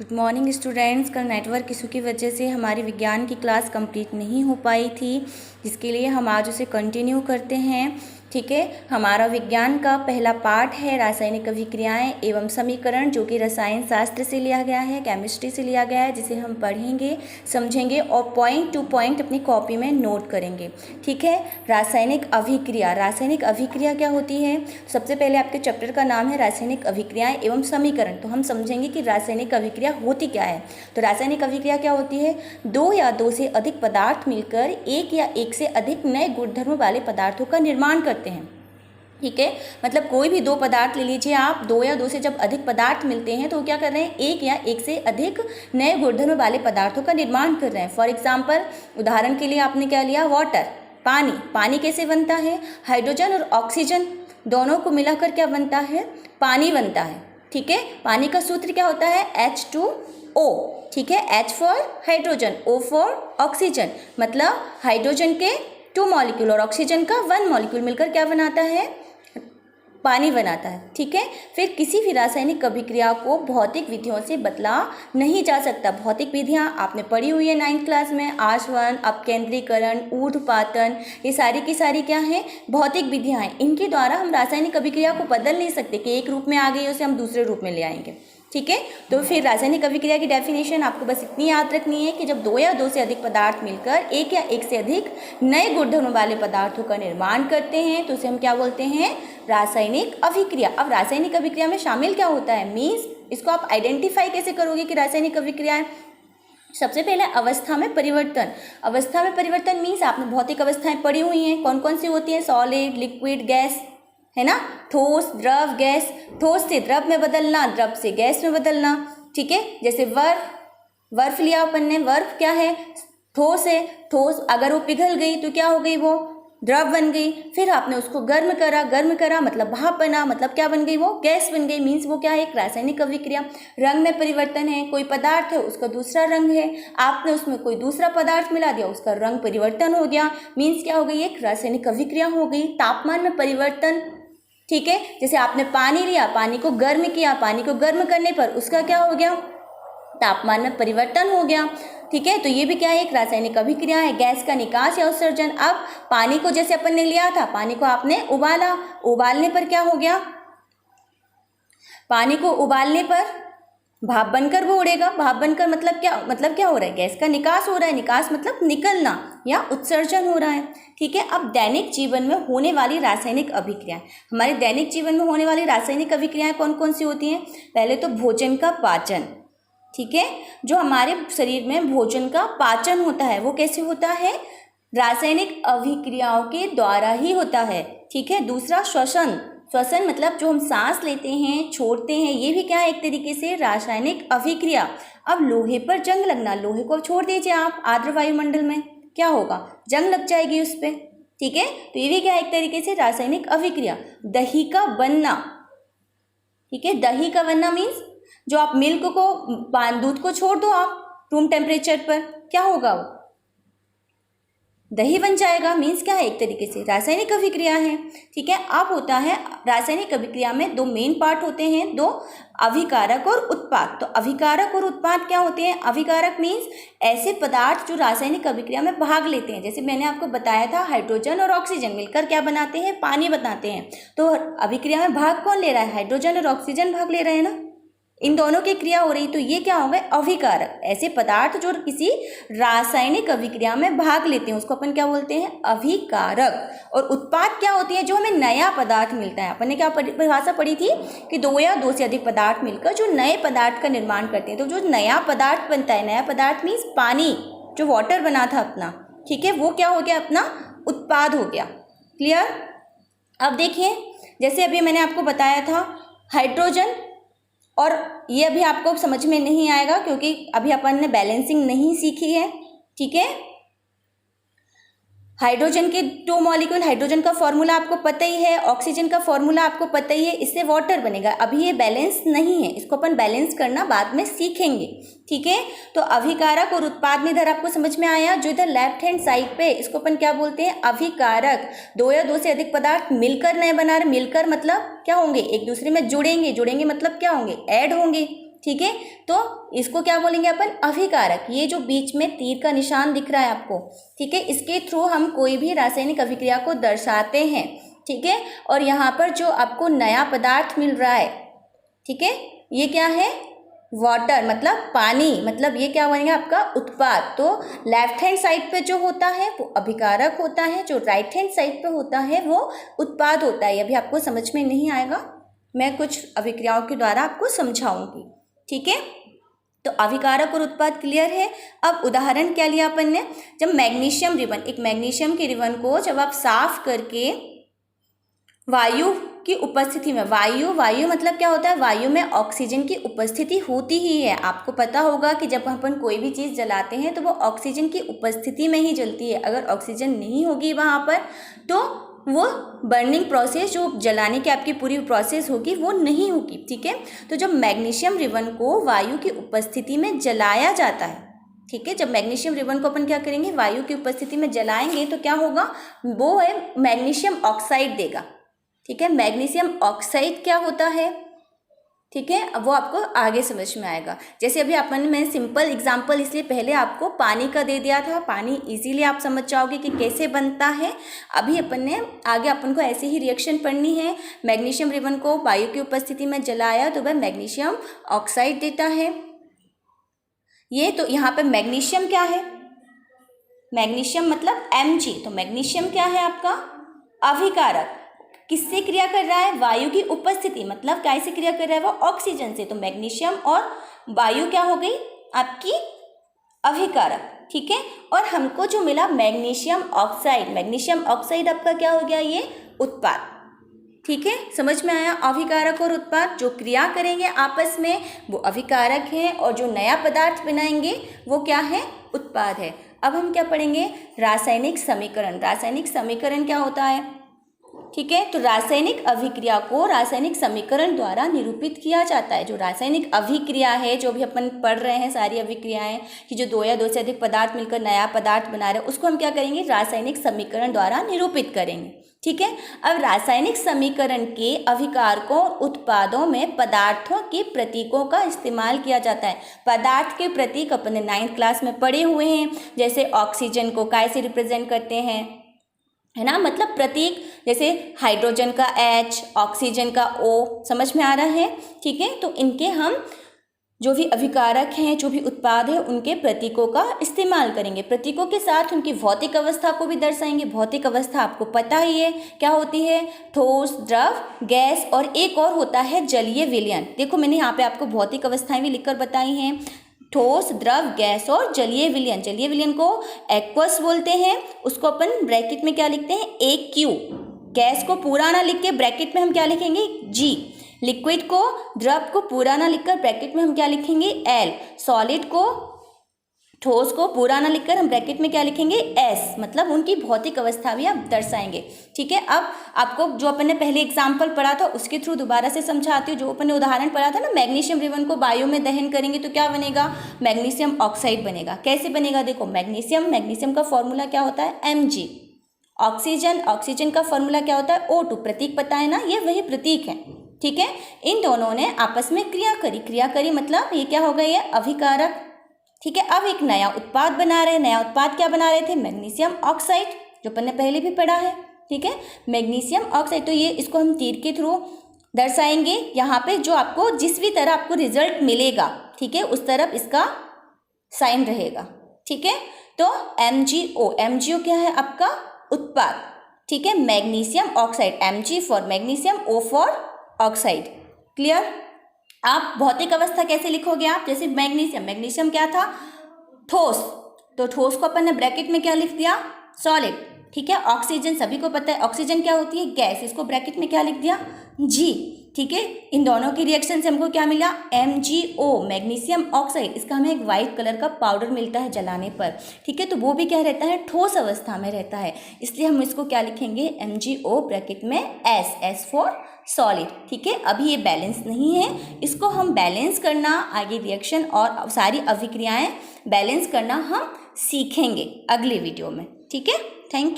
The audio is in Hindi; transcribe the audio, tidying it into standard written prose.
Good morning students. कल नेटवर्क इशू की वजह से हमारी विज्ञान की क्लास कंप्लीट नहीं हो पाई थी, जिसके लिए हम आज उसे कंटिन्यू करते हैं। ठीक है, हमारा विज्ञान का पहला पार्ट है रासायनिक अभिक्रियाएं एवं समीकरण, जो कि रसायन शास्त्र से लिया गया है, केमिस्ट्री से लिया गया है, जिसे हम पढ़ेंगे, समझेंगे और पॉइंट टू पॉइंट अपनी कॉपी में नोट करेंगे। ठीक है, रासायनिक अभिक्रिया। रासायनिक अभिक्रिया क्या होती है? सबसे पहले आपके चैप्टर का नाम है रासायनिक अभिक्रियाएं एवं समीकरण, तो हम समझेंगे कि रासायनिक अभिक्रिया होती क्या है। तो रासायनिक अभिक्रिया क्या होती है? दो या दो से अधिक पदार्थ मिलकर एक या एक से अधिक नए गुणधर्म वाले पदार्थों का निर्माण करते हैं। ठीक है, मतलब कोई भी दो पदार्थ ले लीजिए आप, दो या दो से जब अधिक पदार्थ मिलते हैं तो वो क्या कर रहे हैं? एक या एक से अधिक नए गुणधर्म वाले पदार्थों का निर्माण कर रहे हैं। फॉर एग्जाम्पल, उदाहरण के लिए आपने क्या लिया? वाटर, पानी। पानी कैसे बनता है? हाइड्रोजन और ऑक्सीजन दोनों को मिलाकर क्या बनता है? पानी बनता है। ठीक है, पानी का सूत्र क्या होता है? H2O। ठीक है, H for hydrogen, O for oxygen, मतलब हाइड्रोजन के 2 मॉलिक्यूल और ऑक्सीजन का 1 मॉलिक्यूल मिलकर क्या बनाता है? पानी बनाता है। ठीक है, फिर किसी भी रासायनिक अभिक्रिया को भौतिक विधियों से बदला नहीं जा सकता। भौतिक विधियाँ आपने पढ़ी हुई है 9th क्लास में, आसवन, अपकेंद्रीकरण, ऊर्ध्वपातन, ये सारी की सारी क्या हैं? भौतिक विधियाँ हैं। इनके द्वारा हम रासायनिक अभिक्रिया को बदल नहीं सकते कि एक रूप में आ गई उसे हम दूसरे रूप में ले आएंगे। ठीक है, तो फिर रासायनिक अभिक्रिया की डेफिनेशन आपको बस इतनी याद रखनी है कि जब दो या दो से अधिक पदार्थ मिलकर एक या एक से अधिक नए गुणधर्म वाले पदार्थों का निर्माण करते हैं तो उसे हम क्या बोलते हैं? रासायनिक अभिक्रिया। अब रासायनिक अभिक्रिया में शामिल क्या होता है? मीन्स इसको आप आइडेंटिफाई कैसे करोगे कि रासायनिक अभिक्रिया है? सबसे पहले अवस्था में परिवर्तन। अवस्था में परिवर्तन मीन्स आपने भौतिक अवस्थाएं पढ़ी हुई हैं, कौन कौन सी होती हैं? सॉलिड, लिक्विड, गैस, है ना? ठोस, द्रव, गैस। ठोस से द्रव में बदलना, द्रव से गैस में बदलना। ठीक है, जैसे बर्फ लिया अपन ने, बर्फ क्या है? ठोस है। ठोस अगर वो पिघल गई तो क्या हो गई? वो द्रव बन गई। फिर आपने उसको गर्म करा मतलब भाप बना, मतलब क्या बन गई? वो गैस बन गई। मीन्स वो क्या है? एक रासायनिक अभिक्रिया। रंग में परिवर्तन है, कोई पदार्थ है उसका दूसरा रंग है, आपने उसमें कोई दूसरा पदार्थ मिला दिया, उसका रंग परिवर्तन हो गया। मीन्स क्या हो गई? एक रासायनिक अभिक्रिया हो गई। तापमान में परिवर्तन। ठीक है, जैसे आपने पानी लिया, पानी को गर्म किया, पानी को गर्म करने पर उसका क्या हो गया? तापमान में परिवर्तन हो गया। ठीक है, तो ये भी क्या है? एक रासायनिक अभिक्रिया है। गैस का निकास या उत्सर्जन। अब पानी को जैसे अपन ने लिया था, पानी को आपने उबाला, उबालने पर क्या हो गया? पानी को उबालने पर भाप बनकर वो उड़ेगा। भाप बनकर मतलब क्या हो रहा है? गैस का निकास हो रहा है। निकास मतलब निकलना या उत्सर्जन हो रहा है। ठीक है, अब दैनिक जीवन में होने वाली रासायनिक अभिक्रियाएं। हमारे दैनिक जीवन में होने वाली रासायनिक अभिक्रियाएं कौन कौन सी होती हैं? पहले तो भोजन का पाचन। ठीक है, जो हमारे शरीर में भोजन का पाचन होता है वो कैसे होता है? रासायनिक अभिक्रियाओं के द्वारा ही होता है। ठीक है, दूसरा श्वसन। श्वसन मतलब जो हम सांस लेते हैं, छोड़ते हैं, ये भी क्या है? एक तरीके से रासायनिक अभिक्रिया। अब लोहे पर जंग लगना, लोहे को छोड़ दीजिए आप आर्द्र वायुमंडल में, क्या होगा? जंग लग जाएगी उस पर। ठीक है, तो ये भी क्या है? एक तरीके से रासायनिक अभिक्रिया। दही का बनना। ठीक है, दही का बनना मीन्स जो आप मिल्क को, दूध को छोड़ दो आप रूम टेम्परेचर पर, क्या होगा? वो दही बन जाएगा। मीन्स क्या है? एक तरीके से रासायनिक अभिक्रिया है। ठीक है, अब होता है रासायनिक अभिक्रिया में दो मेन पार्ट होते हैं, दो, अभिकारक और उत्पाद। तो अभिकारक और उत्पाद क्या होते हैं? अभिकारक मीन्स ऐसे पदार्थ जो रासायनिक अभिक्रिया में भाग लेते हैं। जैसे मैंने आपको बताया था, हाइड्रोजन और ऑक्सीजन मिलकर क्या बनाते हैं? पानी बनाते हैं। तो अभिक्रिया में भाग कौन ले रहा है? हाइड्रोजन और ऑक्सीजन भाग ले रहे हैं ना, इन दोनों की क्रिया हो रही। तो ये क्या होगा? अभिकारक। ऐसे पदार्थ जो किसी रासायनिक अभिक्रिया में भाग लेते हैं उसको अपन क्या बोलते हैं? अभिकारक। और उत्पाद क्या होती है? जो हमें नया पदार्थ मिलता है। अपन ने क्या परिभाषा पढ़ी थी कि दो या दो से अधिक पदार्थ मिलकर जो नए पदार्थ का निर्माण करते हैं। तो जो नया पदार्थ बनता है, नया पदार्थ मीन्स पानी, जो वाटर बना था अपना, ठीक है, वो क्या हो गया? अपना उत्पाद हो गया। क्लियर? अब देखिए, जैसे अभी मैंने आपको बताया था हाइड्रोजन, और ये अभी आपको समझ में नहीं आएगा क्योंकि अभी अपन ने बैलेंसिंग नहीं सीखी है। ठीक है, हाइड्रोजन के 2 मॉलिक्यूल, हाइड्रोजन का फॉर्मूला आपको पता ही है, ऑक्सीजन का फॉर्मूला आपको पता ही है, इससे वाटर बनेगा। अभी ये बैलेंस नहीं है, इसको अपन बैलेंस करना बाद में सीखेंगे। ठीक है, तो अभिकारक और उत्पाद में इधर आपको समझ में आया। जो इधर लेफ्ट हैंड साइड पे, इसको अपन क्या बोलते हैं? अभिकारक। दो या दो से अधिक पदार्थ मिलकर नए बना रहे। मिलकर मतलब क्या होंगे? एक दूसरे में जुड़ेंगे। जुड़ेंगे मतलब क्या होंगे? ऐड होंगे। ठीक है। तो इसको क्या बोलेंगे अपन, अभिकारक। ये जो बीच में तीर का निशान दिख रहा है आपको, ठीक है, इसके थ्रू हम कोई भी रासायनिक अभिक्रिया को दर्शाते हैं, ठीक है। और यहाँ पर जो आपको नया पदार्थ मिल रहा है, ठीक है, ये क्या है, वाटर मतलब पानी, मतलब ये क्या बनेगा आपका उत्पाद। तो लेफ्ट हैंड साइड पे जो होता है वो अभिकारक होता है, जो राइट हैंड साइड पे होता है वो उत्पाद होता है। अभी आपको समझ में नहीं आएगा, मैं कुछ अभिक्रियाओं के द्वारा आपको समझाऊंगी, ठीक है। तो अभिकारक और उत्पाद क्लियर है। अब उदाहरण क्या लिया अपन ने, जब मैग्नीशियम रिबन, एक मैग्नीशियम के रिबन को जब आप साफ करके वायु की उपस्थिति में, वायु मतलब क्या होता है, वायु में ऑक्सीजन की उपस्थिति होती ही है। आपको पता होगा कि जब अपन कोई भी चीज़ जलाते हैं तो वो ऑक्सीजन की उपस्थिति में ही जलती है। अगर ऑक्सीजन नहीं होगी वहाँ पर तो वो बर्निंग प्रोसेस, जो जलाने की आपकी पूरी प्रोसेस होगी, वो नहीं होगी, ठीक है। तो जब मैग्नीशियम रिबन को वायु की उपस्थिति में जलाया जाता है, ठीक है, जब मैग्नीशियम रिबन को अपन क्या करेंगे, वायु की उपस्थिति में जलाएंगे तो क्या होगा, वो है मैग्नीशियम ऑक्साइड देगा, ठीक है। मैग्नीशियम ऑक्साइड क्या होता है, ठीक है, अब वो आपको आगे समझ में आएगा। जैसे अभी अपन, मैं सिंपल एग्जांपल इसलिए पहले आपको पानी का दे दिया था, पानी इजीली आप समझ जाओगे कि कैसे बनता है। अभी अपन ने आगे अपन को ऐसे ही रिएक्शन पढ़नी है। मैग्नीशियम रिबन को वायु की उपस्थिति में जलाया तो वह मैग्नीशियम ऑक्साइड देता है। ये तो यहाँ पे मैग्नीशियम क्या है, मैग्नीशियम मतलब Mg, तो मैग्नीशियम क्या है आपका अभिकारक। किससे क्रिया कर रहा है, वायु की उपस्थिति, मतलब कैसे क्रिया कर रहा है वो, ऑक्सीजन से। तो मैग्नीशियम और वायु क्या हो गई आपकी अभिकारक, ठीक है। और हमको जो मिला मैग्नीशियम ऑक्साइड, मैग्नीशियम ऑक्साइड आपका क्या हो गया, ये उत्पाद, ठीक है। समझ में आया, अभिकारक और उत्पाद जो क्रिया करेंगे आपस में वो अभिकारक है, और जो नया पदार्थ बनाएंगे वो क्या है, उत्पाद है। अब हम क्या पढ़ेंगे, रासायनिक समीकरण। रासायनिक समीकरण क्या होता है, ठीक है। तो रासायनिक अभिक्रिया को रासायनिक समीकरण द्वारा निरूपित किया जाता है। जो रासायनिक अभिक्रिया है, जो भी अपन पढ़ रहे हैं सारी अभिक्रियाएं, कि जो दो या दो से अधिक पदार्थ मिलकर नया पदार्थ बना रहे हैं, उसको हम क्या करेंगे, रासायनिक समीकरण द्वारा निरूपित करेंगे, ठीक है। अब रासायनिक समीकरण के अभिकारकों और उत्पादों में पदार्थों के प्रतीकों का इस्तेमाल किया जाता है। पदार्थ के प्रतीक अपन ने 9th क्लास में पढ़े हुए हैं। जैसे ऑक्सीजन को कैसे रिप्रेजेंट करते हैं, है ना, मतलब प्रतीक, जैसे हाइड्रोजन का H, ऑक्सीजन का O, समझ में आ रहा है, ठीक है। तो इनके हम जो भी अभिकारक हैं, जो भी उत्पाद है, उनके प्रतीकों का इस्तेमाल करेंगे। प्रतीकों के साथ उनकी भौतिक अवस्था को भी दर्शाएंगे। भौतिक अवस्था आपको पता ही है क्या होती है, ठोस, द्रव, गैस, और एक और होता है जलीय विलयन। देखो मैंने यहाँ पे आपको भौतिक अवस्थाएं भी लिखकर बताई हैं, ठोस, द्रव, गैस और जलीय विलयन। जलीय विलयन को एक्वस बोलते हैं, उसको अपन ब्रैकेट में क्या लिखते हैं, AQ। गैस को पूरा ना लिख के ब्रैकेट में हम क्या लिखेंगे, G। लिक्विड को, द्रव को पूरा ना लिखकर ब्रैकेट में हम क्या लिखेंगे, L। सॉलिड को, ठोस को पूरा ना लिखकर हम ब्रैकेट में क्या लिखेंगे, S। मतलब उनकी भौतिक अवस्था भी आप दर्शाएंगे, ठीक है। अब आपको जो अपन ने पहले एग्जाम्पल पढ़ा था उसके थ्रू दोबारा से समझाती हूँ। जो अपन ने उदाहरण पढ़ा था ना, मैग्नीशियम रिबन को वायु में दहन करेंगे तो क्या बनेगा, मैग्नीशियम ऑक्साइड बनेगा। कैसे बनेगा, देखो मैग्नीशियम का फॉर्मूला क्या होता है, Mg। ऑक्सीजन का फॉर्मूला क्या होता है, O2। प्रतीक पता है ना, ये वही प्रतीक है, ठीक है। इन दोनों ने आपस में क्रिया करी मतलब ये क्या हो गया, ये अभिकारक, ठीक है। अब एक नया उत्पाद बना रहे हैं। नया उत्पाद क्या बना रहे थे, मैग्नीशियम ऑक्साइड, जो अपन ने पहले भी पढ़ा है, ठीक है, मैग्नीशियम ऑक्साइड। तो ये इसको हम तीर के थ्रू दर्शाएंगे। यहाँ पे जो आपको जिस भी तरह आपको रिजल्ट मिलेगा, ठीक है, उस तरफ इसका साइन रहेगा, ठीक है। तो MgO क्या है आपका उत्पाद, ठीक है। Magnesium oxide, Mg for magnesium, O for oxide, clear. आप भौतिक अवस्था कैसे लिखोगे आप, जैसे मैग्नीशियम क्या था, ठोस, तो ठोस को अपन ने ब्रैकेट में क्या लिख दिया, सॉलिड, ठीक है। ऑक्सीजन सभी को पता है, ऑक्सीजन क्या होती है, गैस, इसको ब्रैकेट में क्या लिख दिया, G, ठीक है। इन दोनों की रिएक्शन से हमको क्या मिला, MgO, मैग्नीशियम ऑक्साइड। इसका हमें एक वाइट कलर का पाउडर मिलता है जलाने पर, ठीक है। तो वो भी क्या रहता है, ठोस अवस्था में रहता है, इसलिए हम इसको क्या लिखेंगे, MgO ब्रैकेट में S फॉर सॉलिड, ठीक है। अभी ये बैलेंस नहीं है, इसको हम बैलेंस करना, आगे रिएक्शन और सारी अभिक्रियाएं बैलेंस करना हम सीखेंगे अगले वीडियो में, ठीक है। Thank you.